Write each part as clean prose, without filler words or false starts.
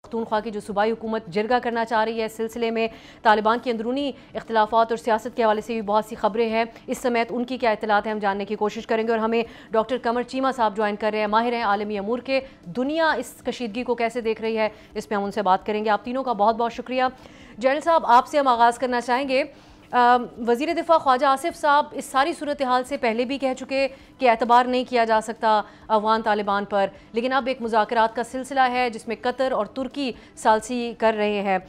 पख्तूनख्वा की जो सूबाई हुकूमत जिरगा करना चाह रही है इस सिलसिले में तालिबान की अंदरूनी इख्तलाफात और सियासत के हवाले से भी बहुत सी खबरें हैं। इस समेत उनकी क्या इत्तलात हैं हम जानने की कोशिश करेंगे और हमें डॉक्टर कमर चीमा साहब ज्वाइन कर रहे हैं, माहिर हैं आलमी अमूर के। दुनिया इस कशीदगी को कैसे देख रही है इस पर हम उनसे बात करेंगे। आप तीनों का बहुत बहुत शुक्रिया। जनरल साहब, आपसे हम आगाज़ करना चाहेंगे। वज़ीर दिफा ख्वाजा आसिफ साहब इस सारी सूरत हाल से पहले भी कह चुके कि एतबार नहीं किया जा सकता अफगान तालिबान पर, लेकिन अब एक मुज़ाकरात का सिलसिला है जिसमें कतर और तुर्की सालसी कर रहे हैं।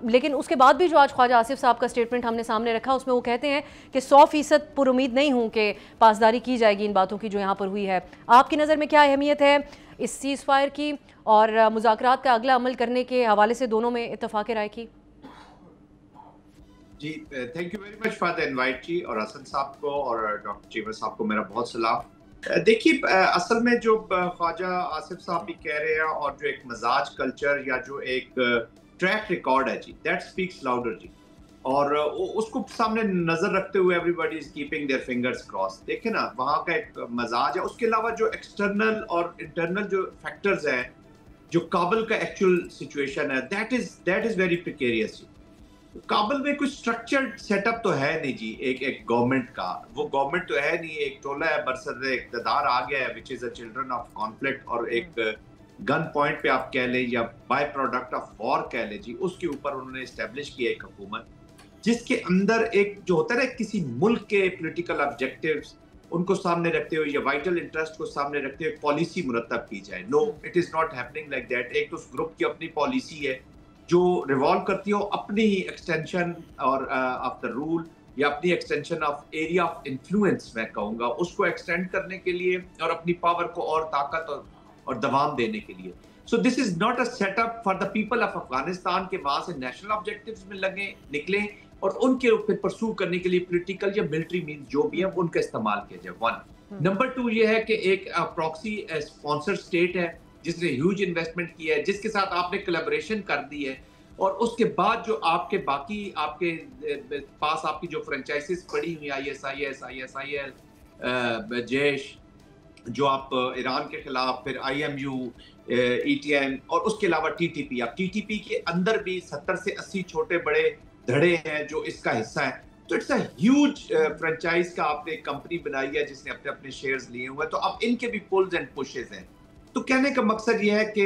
लेकिन उसके बाद भी जो आज ख्वाजा आसिफ साहब का स्टेटमेंट हमने सामने रखा उसमें वो कहते हैं कि 100% पुरुमीद नहीं हूँ कि पासदारी की जाएगी इन बातों की जो यहाँ पर हुई है। आपकी नज़र में क्या अहमियत है इस सीज़ फायर की और मुज़ाकरात का अगला अमल करने के हवाले से दोनों में इत्तफाक राय की? जी, thank you very much for the invite जी, और हसन साहब को और डॉक्टर चीमा साहब को मेरा बहुत सलाम। देखिए, असल में जो ख्वाजा आसिफ साहब भी कह रहे हैं और जो एक मजाज कल्चर या जो एक ट्रैक रिकॉर्ड है जी, दैट स्पीक्स लाउडर जी, और उसको सामने नजर रखते हुए everybody is keeping their fingers cross. देखे ना, वहाँ का एक मजाज है। उसके अलावा जो एक्सटर्नल और इंटरनल जो फैक्टर्स हैं, जो काबुल का एक्चुअल सिचुएशन है, दैट इज वेरी प्रिकेरियस जी। काबुल में कुछ स्ट्रक्चर्ड सेटअप तो है नहीं जी, एक गवर्नमेंट का वो गवर्नमेंट तो है नहीं। एक टोला है बरसद इक़्तिदार आ गया है, which is a children of conflict, और एक गन पॉइंट पे आप कह लें या बाय प्रोडक्ट ऑफ वॉर कह लें जी, उसके ऊपर उन्होंने इस्टेब्लिश किया एक हुकूमत जिसके अंदर एक जो होता है ना, किसी मुल्क के पॉलिटिकल ऑब्जेक्टिव्स उनको सामने रखते हुए या वाइटल इंटरेस्ट को सामने रखते हुए पॉलिसी मुरतब की जाए। No, it is not happening like that. एक तो उस ग्रुप की अपनी पॉलिसी है जो रिवॉल्व करती हो अपनी ही एक्सटेंशन और ऑफ द रूल या अपनी extension of area of influence, मैं कहूँगा, उसको एक्सटेंड करने के लिए और अपनी पावर को और ताकत और दबाव देने के लिए। So this is not a setup for the people of Afghanistan के वहां से नेशनल ऑब्जेक्टिव्स में निकले और उनके फिर परसू करने के लिए पॉलिटिकल या मिलिट्री मीन्स जो भी है उनका इस्तेमाल किया जाए। वन नंबर टू ये है कि एक प्रॉक्सी स्पॉन्सर स्टेट है जिसने ह्यूज इन्वेस्टमेंट किया है, जिसके साथ आपने कोलैबोरेशन कर दी है, और उसके बाद जो आपके बाकी आपके पास आपकी जो फ्रेंचाइजीज पड़ी हुई ISIS, जैश, जो आप ईरान के खिलाफ, फिर IMU, ETN, और उसके अलावा TTP। अब TTP के अंदर भी 70 से 80 छोटे बड़े धड़े हैं जो इसका हिस्सा है। तो इट्स अ ह्यूज फ्रेंचाइज का आपने कंपनी बनाई है जिसने अपने अपने शेयर्स लिए हुए हैं। तो अब इनके भी पुल्स एंड पुशेस हैं। तो कहने का मकसद ये है कि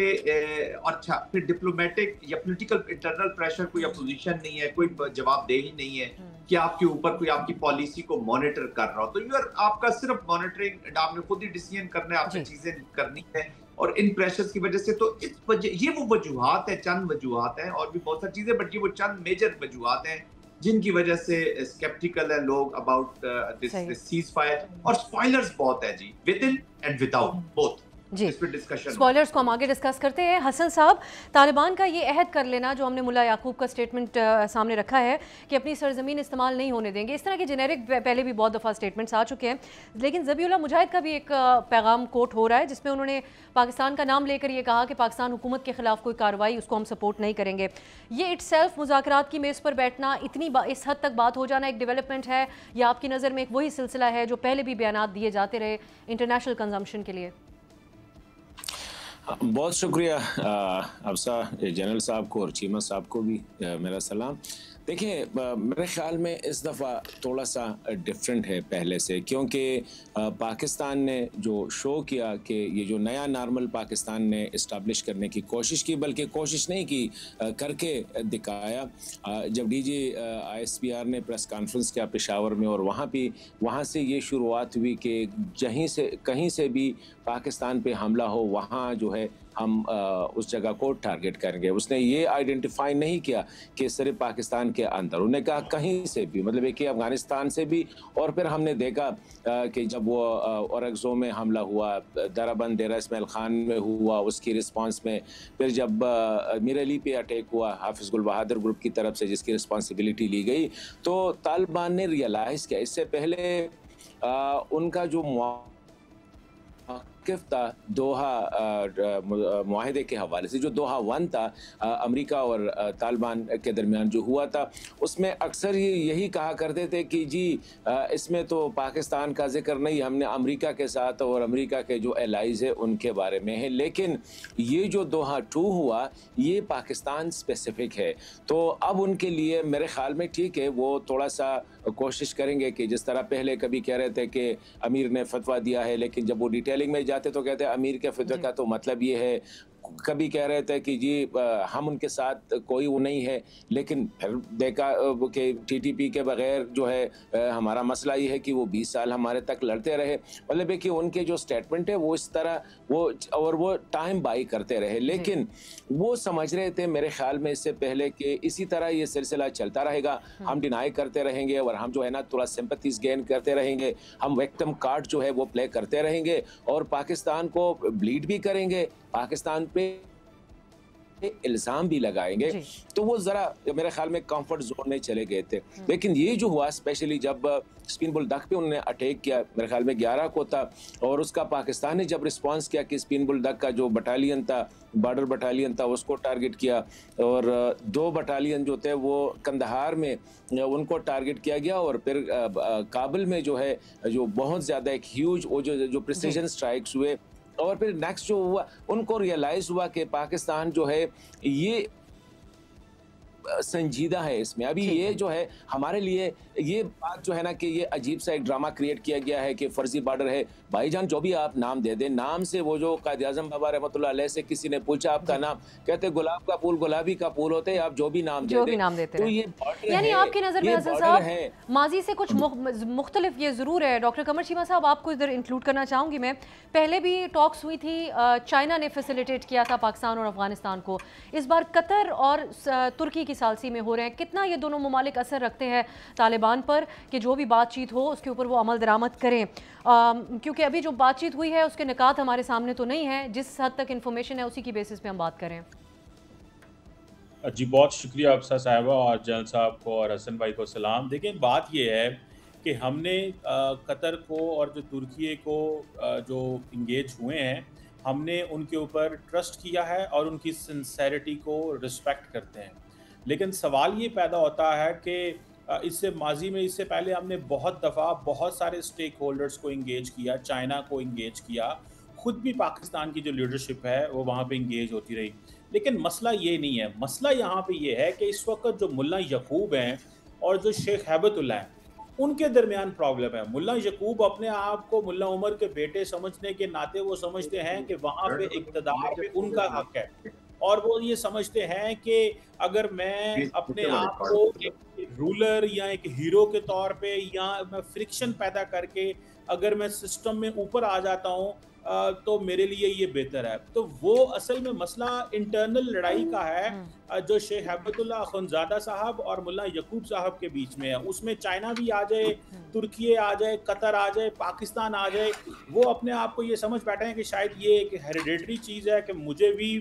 अच्छा, फिर डिप्लोमेटिक या पॉलिटिकल इंटरनल प्रेशर कोई अपोजिशन नहीं है, कोई जवाबदेही नहीं है कि आपके ऊपर कोई आपकी पॉलिसी को मॉनिटर कर रहा हो। तो यूर आपका सिर्फ मॉनिटरिंग, आपने खुद ही डिसीजन करना है, आपने चीजें करनी है, और इन प्रेशर्स की वजह से तो इस वजह ये वो वजूहात है, चंद वजूहात हैं, और भी बहुत सारी चीजें, बट ये वो चंद मेजर वजूहात हैं जिनकी वजह से स्केप्टिकल है लोग अबाउट दिस सीज फायर। और स्पॉयलर्स बहुत है जी, within and without both. जी, स्पॉयलर्स को हम आगे डिस्कस करते हैं। हसन साहब, तालिबान का ये अहद कर लेना जो हमने मुल्ला याकूब का स्टेटमेंट सामने रखा है कि अपनी सरजमीन इस्तेमाल नहीं होने देंगे, इस तरह के जेनेरिक पहले भी बहुत दफ़ा स्टेटमेंट्स आ चुके हैं, लेकिन ज़बीउल्लाह मुजाहिद का भी एक पैगाम कोट हो रहा है जिसमें उन्होंने पाकिस्तान का नाम लेकर ये कहा कि पाकिस्तान हुकूमत के खिलाफ कोई कार्रवाई उसको हम सपोर्ट नहीं करेंगे। ये इटसेल्फ मुज़ाकरात की मेज़ पर बैठना, इतनी इस हद तक बात हो जाना एक डेवलपमेंट है या आपकी नज़र में एक वही सिलसिला है जो पहले भी बयानात दिए जाते रहे इंटरनेशनल कंजम्पशन के लिए? बहुत शुक्रिया अफसा जनरल साहब को और चीमा साहब को भी मेरा सलाम। देखिए, मेरे ख्याल में इस दफ़ा थोड़ा सा डिफरेंट है पहले से, क्योंकि पाकिस्तान ने जो शो किया कि ये जो नया नॉर्मल पाकिस्तान ने इस्टेब्लिश करने की कोशिश की, बल्कि कोशिश नहीं की, करके दिखाया। जब DG ISPR ने प्रेस कॉन्फ्रेंस किया पेशावर में, और वहाँ से ये शुरुआत हुई कि कहीं से भी पाकिस्तान पे हमला हो, वहाँ जो है हम उस जगह को टारगेट करेंगे। उसने ये आइडेंटिफाई नहीं किया कि सिर्फ पाकिस्तान के अंदर, उन्होंने कहा कहीं से भी, मतलब एक कि अफगानिस्तान से भी। और फिर हमने देखा कि जब वो औरगज़ो में हमला हुआ, दराबंद डेरा इस्माइल खान में हुआ, उसकी रिस्पांस में फिर जब मीर अली पे अटैक हुआ हाफिज़ गुल बहादुर ग्रुप की तरफ से, जिसकी रिस्पॉन्सिबिलिटी ली गई, तो तालिबान ने रियलाइज़ किया। इससे पहले उनका जो वाकिफ था दोहा मुआहदे के हवाले से। जो दोहा 1 था अमेरिका और तालिबान के दरमियान जो हुआ था, उसमें अक्सर ये यही कहा करते थे कि जी इसमें तो पाकिस्तान का जिक्र नहीं, हमने अमेरिका के साथ और अमेरिका के जो एलाइज है उनके बारे में है। लेकिन ये जो दोहा 2 हुआ ये पाकिस्तान स्पेसिफिक है, तो अब उनके लिए मेरे ख्याल में ठीक है, वो थोड़ा सा कोशिश करेंगे कि जिस तरह पहले कभी कह रहे थे कि अमीर ने फतवा दिया है, लेकिन जब वो डिटेलिंग में जाते तो कहते हैं अमीर के फतवे का तो मतलब ये है। कभी कह रहे थे कि जी हम उनके साथ कोई वो नहीं है, लेकिन फिर देखा कि टीटीपी के बगैर जो है हमारा मसला ये है कि वो 20 साल हमारे तक लड़ते रहे। मतलब है कि उनके जो स्टेटमेंट है वो इस तरह वो टाइम बाई करते रहे, लेकिन वो समझ रहे थे मेरे ख्याल में इससे पहले कि इसी तरह ये सिलसिला चलता रहेगा, हम डिनाई करते रहेंगे और हम जो है ना थोड़ा सिंपैथीज गेन करते रहेंगे, हम विक्टिम कार्ड जो है वो प्ले करते रहेंगे और पाकिस्तान को ब्लीड भी करेंगे, पाकिस्तान पे इल्जाम भी लगाएंगे। तो वो जरा मेरे ख्याल में कंफर्ट जोन में चले गए थे। लेकिन ये जो हुआ स्पेशली जब स्पिन बुल डक पे उन्होंने अटैक किया, मेरे ख्याल में 11 को था, और उसका पाकिस्तान ने जब रिस्पांस किया कि स्पिन बुल डक का जो बटालियन था, बॉर्डर बटालियन था, उसको टारगेट किया, और 2 बटालियन जो थे वो कंदहार में उनको टारगेट किया गया, और फिर काबुल में जो है जो बहुत ज़्यादा एक ह्यूज वो जो प्रिसिजन स्ट्राइक्स हुए, और फिर नेक्स्ट जो हुआ उनको रियलाइज हुआ कि पाकिस्तान जो है ये संजीदा है इसमें। अभी ये जो है हमारे लिए ये बात जो है ना कि ये अजीब सा एक ड्रामा क्रिएट किया गया है कि फर्जी बॉर्डर है। भाईजान जो भी आप नाम दे दें, नाम से वो जो कायद आज़म बाबा रहमतुल्लाह अलैह से किसी ने पूछा आपका नाम, कहते गुलाब का फूल गुलाबी का फूल होते हैं, आप जो भी नाम देते तो ये यानी आपकी नजर में हसन साहब माजी से कुछ मुख्तलिफ ये जरूर है। डॉक्टर कमर चीमा साहब, आपको इधर इंक्लूड करना चाहूंगी मैं। पहले भी टॉक्स हुई थी, चाइना ने फैसिलिटेट किया था पाकिस्तान और अफगानिस्तान को, इस बार कतर और तुर्की की सालसी में हो रहे हैं। कितना ये दोनों ममालिक असर रखते हैं तालिबान पर कि जो भी बातचीत हो उसके ऊपर वो अमल दरामद करें? क्योंकि अभी जो बातचीत हुई है उसके निकात हमारे सामने तो नहीं है, जिस हद तक इन्फॉर्मेशन है उसी की बेसिस पे हम बात करें। जी बहुत शुक्रिया अफसा साहिबा और जनरल साहब को और हसन भाई को सलाम। देखिए बात ये है कि हमने कतर को और जो तुर्की को जो इंगेज हुए हैं, हमने उनके ऊपर ट्रस्ट किया है और उनकी सिंसेरिटी को रिस्पेक्ट करते हैं। लेकिन सवाल ये पैदा होता है कि इससे माजी में इससे पहले हमने बहुत दफ़ा बहुत सारे स्टेक होल्डर्स को इंगेज किया, चाइना को इंगेज किया, खुद भी पाकिस्तान की जो लीडरशिप है वो वहाँ पे इंगेज होती रही। लेकिन मसला ये नहीं है, मसला यहाँ पे ये है कि इस वक्त जो मुल्ला यकूब हैं और जो शेख हैबतुल्ला हैं उनके दरमियान प्रॉब्लम है। मुल्ला यकूब अपने आप को मुल्ला उमर के बेटे समझने के नाते वो समझते हैं कि वहाँ पे इक़्तिदार पे उनका हक है, और वो ये समझते हैं कि अगर मैं अपने आप को एक रूलर या एक हीरो के तौर पे या मैं फ्रिक्शन पैदा करके अगर मैं सिस्टम में ऊपर आ जाता हूँ तो मेरे लिए ये बेहतर है। तो वो असल में मसला इंटरनल लड़ाई का है जो शेख हैबतुल्ला अखुंज़ादा साहब और मुल्ला यकूब साहब के बीच में है। उसमें चाइना भी आ जाए, तुर्की आ जाए, कतर आ जाए, पाकिस्तान आ जाए, वो अपने आप को ये समझ बैठे हैं कि शायद ये एक हेरिडेटरी चीज़ है कि मुझे भी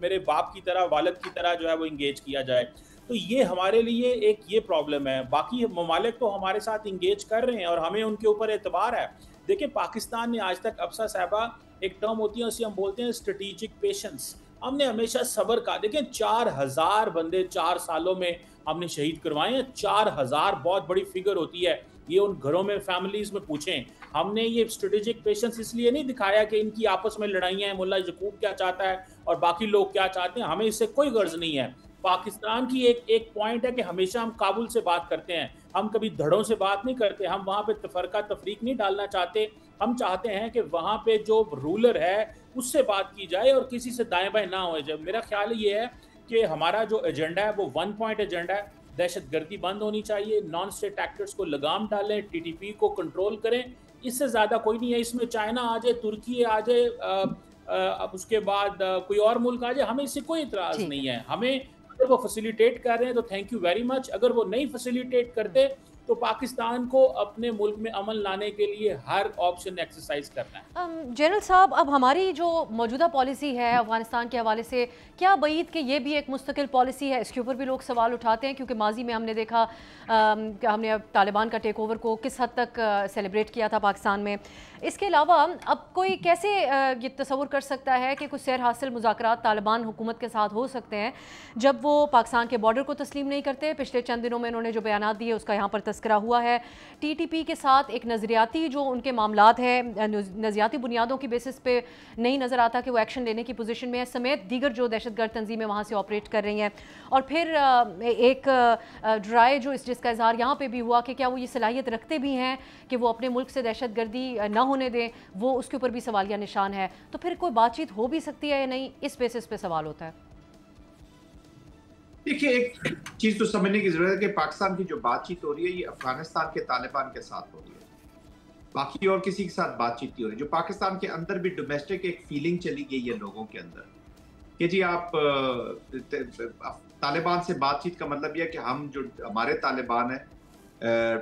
मेरे बाप की तरह, वालिद की तरह जो है वो इंगेज किया जाए। तो ये हमारे लिए एक ये प्रॉब्लम है। बाकी ममालिक तो हमारे साथ इंगेज कर रहे हैं और हमें उनके ऊपर एतबार है। देखिए पाकिस्तान ने आज तक, अफसा साहबा एक टर्म होती है उसे हम बोलते हैं स्ट्रेटेजिक पेशेंस, हमने हमेशा सब्र का। देखिए 4000 बंदे 4 सालों में हमने शहीद करवाए हैं। 4000 बहुत बड़ी फिगर होती है, ये उन घरों में फैमिलीज में पूछें। हमने ये स्ट्रेटेजिक पेशेंस इसलिए नहीं दिखाया कि इनकी आपस में लड़ाइयाँ हैं, मुल्ला यकूब क्या चाहता है और बाकी लोग क्या चाहते हैं, हमें इससे कोई गर्ज नहीं है। पाकिस्तान की एक पॉइंट है कि हमेशा हम काबुल से बात करते हैं, हम कभी धड़ों से बात नहीं करते, हम वहाँ पे तफरका तफरीक नहीं डालना चाहते। हम चाहते हैं कि वहाँ पे जो रूलर है उससे बात की जाए और किसी से दाएं बाएं ना हो जाए। मेरा ख्याल ये है कि हमारा जो एजेंडा है वो 1 पॉइंट एजेंडा है। दहशतगर्दी बंद होनी चाहिए, नॉन स्टेट एक्टर्स को लगाम डालें, टीटीपी को कंट्रोल करें, इससे ज़्यादा कोई नहीं है। इसमें चाइना आ जाए, तुर्की आ जाए, अब उसके बाद कोई और मुल्क आ जाए, हमें इससे कोई इतराज़ नहीं है। हमें अगर वो फैसिलिटेट कर रहे हैं तो थैंक यू वेरी मच, अगर वो नहीं फैसिलिटेट करते तो पाकिस्तान को अपने मुल्क में अमन लाने के लिए हर ऑप्शन एक्सरसाइज करना है। जनरल साहब, अब हमारी जो मौजूदा पॉलिसी है अफगानिस्तान के हवाले से, क्या बईद कि ये भी एक मुस्तकिल पॉलिसी है? इसके ऊपर भी लोग सवाल उठाते हैं, क्योंकि माजी में हमने देखा कि हमने अब तालिबान का टेक ओवर को किस हद तक सेलिब्रेट किया था पाकिस्तान में। इसके अलावा अब कोई कैसे ये तसव्वुर कर सकता है कि कुछ सैर हासिल मुज़ाकरात तालिबान हुकूमत के साथ हो सकते हैं जब वो पाकिस्तान के बॉर्डर को तस्लीम नहीं करते? पिछले चंद दिनों में उन्होंने जो बयान दिए उसका यहाँ पर तस्करा हुआ है। TTP के साथ एक नज़रियाती जो उनके मामलात हैं, नज़रियाती बुनियादों की बेसिस पे नहीं नज़र आता कि वो एक्शन लेने की पोजीशन में है, समेत दीगर जो दहशतगर्द तंजीमें वहाँ से ऑपरेट कर रही हैं। और फिर एक ड्राई जो जिसका इजहार यहाँ पे भी हुआ कि क्या वो ये सलाहियत रखते भी हैं कि वो अपने मुल्क से दहशतगर्दी ना होने दें, वो उसके ऊपर भी सवालिया निशान है। तो फिर कोई बातचीत हो भी सकती है या नहीं, इस बेसिस पे सवाल होता है। देखिए, एक चीज तो समझने की जरूरत है कि पाकिस्तान की जो बातचीत हो रही है ये अफगानिस्तान के तालिबान के साथ हो रही है, बाकी और किसी के साथ बातचीत नहीं हो रही। जो पाकिस्तान के अंदर भी डोमेस्टिक एक फीलिंग चली गई है लोगों के अंदर कि जी आप तालिबान से बातचीत का मतलब यह है कि हम जो हमारे तालिबान है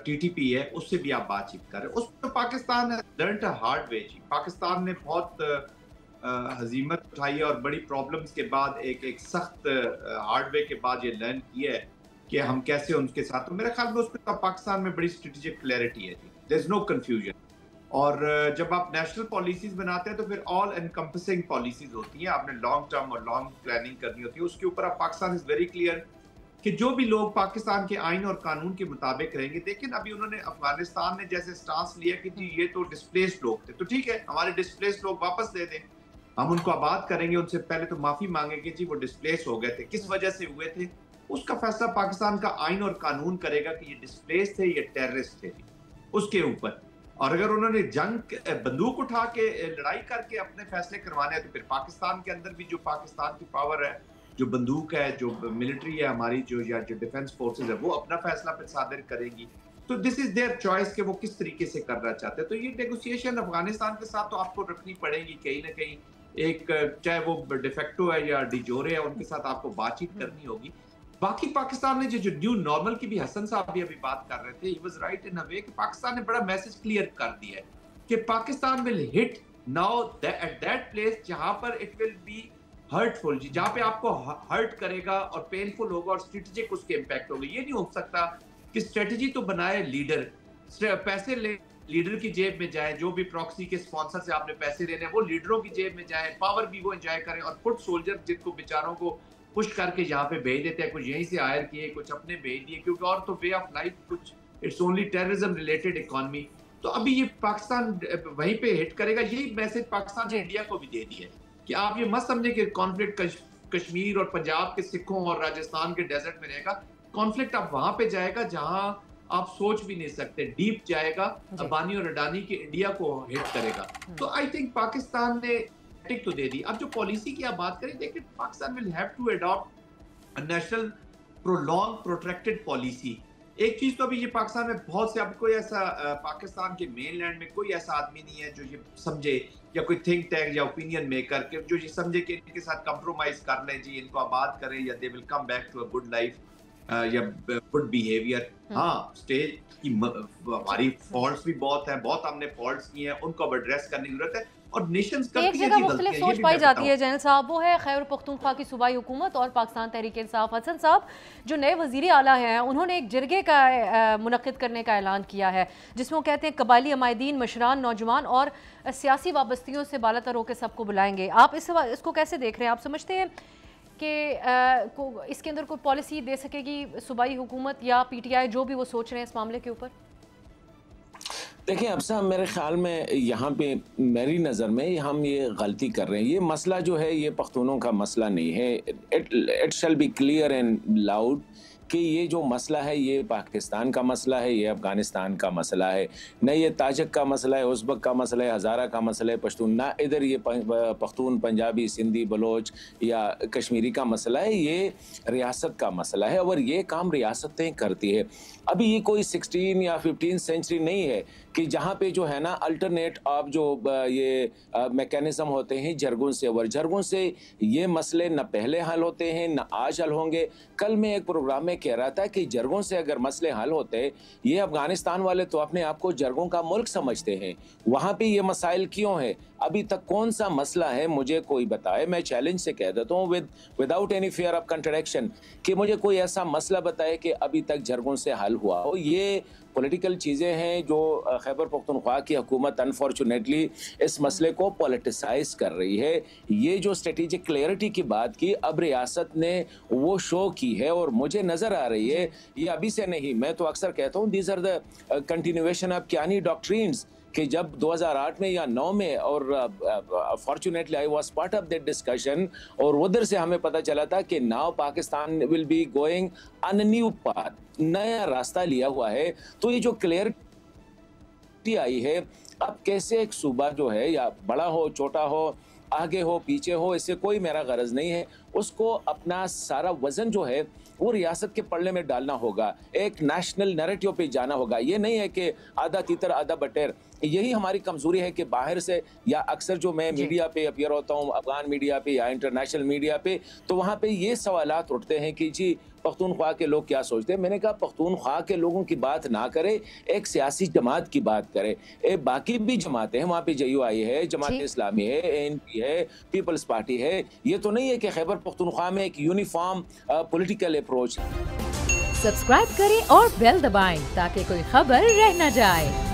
TTP है उससे भी आप बातचीत कर रहे हैं। उस तो Pakistan learn a hard way. Pakistan ने बहुत हजीमत उठाई और बड़ी प्रॉब्लम्स के बाद एक सख्त हार्ड वे के बाद ये लर्न किया है कि हम कैसे उनके साथ। तो मेरे ख्याल में उसमें पाकिस्तान में बड़ी स्ट्रेटेजिक क्लैरिटी है, देयर इज नो कंफ्यूजन। और जब आप नेशनल पॉलिसीज बनाते हैं तो फिर ऑल एनकम्पसिंग पॉलिसीज होती हैं, आपने लॉन्ग टर्म और लॉन्ग प्लानिंग करनी होती है। उसके ऊपर आप पाकिस्तान इज वेरी क्लियर कि जो भी लोग पाकिस्तान के आइन और कानून के मुताबिक रहेंगे। लेकिन अभी उन्होंने अफगानिस्तान ने जैसे स्टांस लिया कि जी ये तो डिस्प्लेस्ड लोग थे, तो ठीक है हमारे डिस्प्लेस्ड लोग वापस दे दें, हम उनको आबाद करेंगे, उनसे पहले तो माफी मांगेंगे जी वो डिस्प्लेस हो गए थे, किस वजह से हुए थे, उसका फैसला पाकिस्तान का आइन और कानून करेगा कि ये डिस्प्लेस थे, ये टेररिस्ट थे उसके ऊपर। और अगर उन्होंने जंग बंदूक उठा के लड़ाई करके अपने फैसले करवाने हैं तो फिर पाकिस्तान के अंदर भी जो पाकिस्तान की पावर है, जो बंदूक है, जो मिलिट्री है हमारी, जो डिफेंस फोर्सेज है, वो अपना फैसला फिर सादिर करेंगी। तो दिस इज देयर चॉइस कि वो किस तरीके से करना चाहते हैं। तो ये नेगोशिएशन अफगानिस्तान के साथ तो आपको रखनी पड़ेगी कहीं ना कहीं, एक चाहे वो डिफेक्टो है या डिजोरे है, उनके साथ आपको बातचीत करनी होगी। बाकी पाकिस्तान ने जो न्यू नॉर्मल की भी हसन साहब भी अभी बात कर रहे थे, ही वाज राइट इन अ वे कि पाकिस्तान ने बड़ा मैसेज क्लियर कर दिया है कि Pakistan will hit now at that place जहां पर इट विल बी हर्टफुल, जहां पे आपको हर्ट करेगा और पेनफुल होगा और स्ट्रेटेजिक उसके इम्पैक्ट होगा। ये नहीं हो सकता कि स्ट्रेटेजी तो बनाए लीडर, पैसे ले लीडर की जेब में जाए, जो भी प्रॉक्सी के स्पॉन्सर से आपने पैसे लेने वो लीडरों की जेब में जाए, पावर भी वो एंजॉय करें, और फुट सोल्जर जिनको बेचारों को पुश करके यहाँ पे भेज देते हैं, कुछ यहीं से हायर किए, कुछ अपने भेज दिए, क्योंकि और तो वे ऑफ लाइफ कुछ it's only terrorism related economy. तो अभी ये पाकिस्तान वहीं पे हिट करेगा। यही मैसेज पाकिस्तान ने इंडिया को भी दे दिया है कि आप ये मत समझे कि कॉन्फ्लिक्ट कश्मीर और पंजाब के सिखों और राजस्थान के डेजर्ट में रहेगा। कॉन्फ्लिक्ट अब वहां पे जाएगा जहां आप सोच भी नहीं सकते, डीप जाएगा, अबानी और अडानी के इंडिया को हिट करेगा। तो आई थिंक पाकिस्तान ने टिक तो दे दी। अब जो पॉलिसी की आप बात करें, देखिए Pakistan will have to adopt a national prolong protected policy. एक चीज तो अभी ये पाकिस्तान में बहुत से, अब कोई ऐसा पाकिस्तान के मेनलैंड में कोई ऐसा आदमी नहीं है जो ये समझे, या कोई थिंक टैंक या ओपिनियन मेकर के जो ये समझे कि इनके साथ कंप्रोमाइज कर लें, जी इनको आबाद करें, या they will come back to a good life या गुड बिहेवियर। हाँ, स्टेज की हमारी फॉल्ट्स भी बहुत है, बहुत हमने फॉल्ट्स की हैं, उनको अब एड्रेस करने की जरूरत है। और नेशंस एक जगह मुख्तलिफ सोच पाई जाती है जनरल साहब, वो है खैबर पख्तूनख्वा की सूबाई हुकूमत और पाकिस्तान तहरीक इंसाफ। हसन साहब जो नए वज़ीर आला हैं, उन्होंने एक जरगे का मुनक्किद करने का ऐलान किया है, जिसमें वो कहते हैं कबायली अमायदीन, मशरान, नौजवान और सियासी वाबस्तियों से बालातर होकर सबको बुलाएंगे। आप इसको कैसे देख रहे हैं? आप समझते हैं कि इसके अंदर कोई पॉलिसी दे सकेगी सूबाई हुकूमत या PTI, जो भी वो सोच रहे हैं इस मामले के ऊपर? देखिए अब साहब, मेरे ख्याल में यहाँ पे मेरी नज़र में हम ये गलती कर रहे हैं। ये मसला जो है ये पख्तूनों का मसला नहीं है। It shall be clear and loud कि ये जो मसला है ये पाकिस्तान का मसला है, ये अफ़गानिस्तान का मसला है, न ये ताजिक का मसला है, उज़्बक का मसला है, हज़ारा का मसला है, पश्तून, ना इधर ये पख्तून, पंजाबी, सिंधी, बलोच या कश्मीरी का मसला है, ये रियासत का मसला है और ये काम रियासतें करती है। अभी ये कोई 16 या 15 सेंचुरी नहीं है कि जहाँ पे जो है ना अल्टरनेट आप जो ये मैकेनिज्म होते हैं जरगों से, और जरगों से ये मसले न पहले हल होते हैं न आज हल होंगे। कल मैं एक प्रोग्राम में कह रहा था कि जरगों से अगर मसले हल होते, ये अफगानिस्तान वाले तो अपने आप को जरगों का मुल्क समझते हैं, वहाँ पे ये मसाइल क्यों है? अभी तक कौन सा मसला है मुझे कोई बताए। मैं चैलेंज से कह देता हूँ without any fear of contradiction कि मुझे कोई ऐसा मसला बताए कि अभी तक जरगों से हल हुआ हो। ये पॉलिटिकल चीज़ें हैं जो खैबर पख्तूनख्वा की हुकूमत अनफॉर्चुनेटली इस मसले को पॉलिटिसाइज कर रही है। ये जो स्ट्रेटेजिक क्लैरिटी की बात की, अब रियासत ने वो शो की है और मुझे नज़र आ रही है ये अभी से नहीं। मैं तो अक्सर कहता हूँ these are the continuation of Kayani doctrines कि जब 2008 में या 9 में, और fortunately I was part of that discussion, और उधर से हमें पता चला था कि now Pakistan will be going on a new path, नया रास्ता लिया हुआ है। तो ये जो क्लियरिटी आई है, अब कैसे एक सूबा जो है या बड़ा हो छोटा हो, आगे हो पीछे हो, इससे कोई मेरा गरज नहीं है, उसको अपना सारा वजन जो है वो रियासत के पल्ले में डालना होगा, एक नेशनल नैरेटिव पे जाना होगा। ये नहीं है कि आधा तीतर आधा बटेर। यही हमारी कमजोरी है कि बाहर से, या अक्सर जो मैं मीडिया पे अपीयर होता हूँ, अफगान मीडिया पे या इंटरनेशनल मीडिया पे, तो वहाँ पे ये सवालात उठते हैं कि जी पख्तूनख्वा के लोग क्या सोचते हैं। मैंने कहा पख्तूनख्वा के लोगों की बात ना करे, एक सियासी जमात की बात करे। बाकी भी जमातें हैं वहाँ पे, JUI है, जमात इस्लामी है, ANP है, पीपल्स पार्टी है। ये तो नहीं है कि खैबर पख्तूनख्वा में एक यूनिफॉर्म पॉलिटिकल अप्रोच है। सब्सक्राइब करें और बेल दबाएं ताकि कोई खबर रह न जाए।